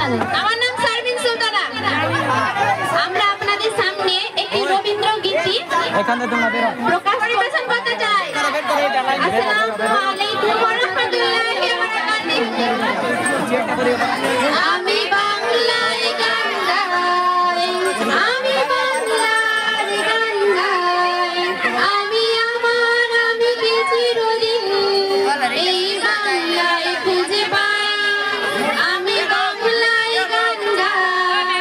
জানেন? আমার নাম সারবিন সুলতানা। আমরা আপনাদের সামনে একটি রবীন্দ্র গীতি প্রকাশ পরিবেশন করতে চাই। আসসালামু আলাইকুম ওয়া রাহমাতুল্লাহি ওয়া বারাকাতুহু। আমি বাংলায় গান গাই, আমি বাংলার গান গাই, আমি আমার আমিকে চিরদিন এই বাংলায় খুঁজে পাই। আমি বাংলায় গান গাই,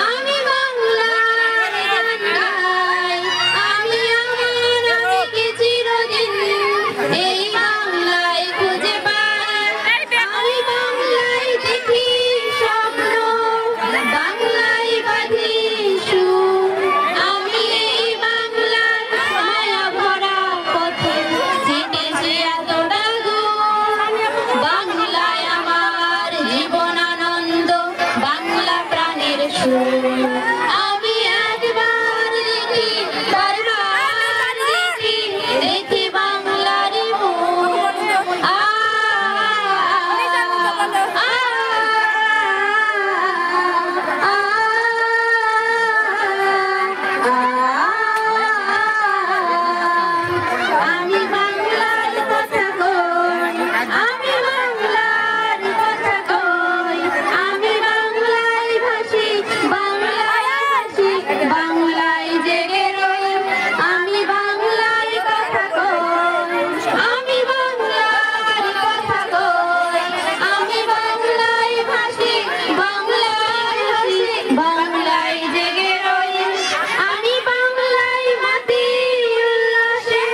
আমি বাংলার গান গাই, আমি আমার আমিকে চিরদিন এই বাংলায় খুঁজে পাই। আমি বাংলায় দেখি স্বপ্ন, বাংলায় বাঁধি সুর, আমি এই বাংলার মায়া ভরা পথে হেঁটেছি এতটা দূর। বাংলায় আমার জীবন আনন্দ, বাংলা প্রাণের সুর। আমি একবার দেখি, বারবার দেখি, দেখি বাংলার মুখ। আমি বাংলার কথা কই, আমি বাংলার কথা কই, আমি বাংলায় ভাসি, বাংলায় আসি, বাংলায় জেগে রই। আমি বাংলায় কথা কই, আমি বাংলার কথা কই, আমি বাংলায় ভাসি, বাংলায় আসি, বাংলায় জেগে রই। আমি বাংলায় মাতি উল্লাসে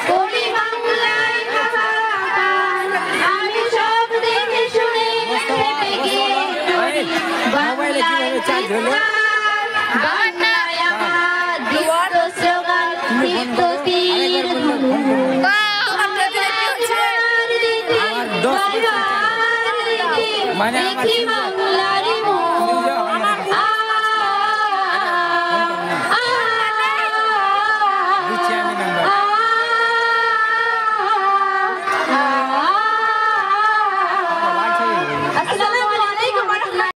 করি, বাংলায় হাহাকার, আমি সব দেখে শুনে খেপে গিয়ে চলি, বাংলায় চিৎকার। বাংলায় আমার দীপ্ত স্লোগান, দীপ্ত তীর ধনুক। বাংলার দেখি, বারবার দেখি, দেখি বাংলার মুখ।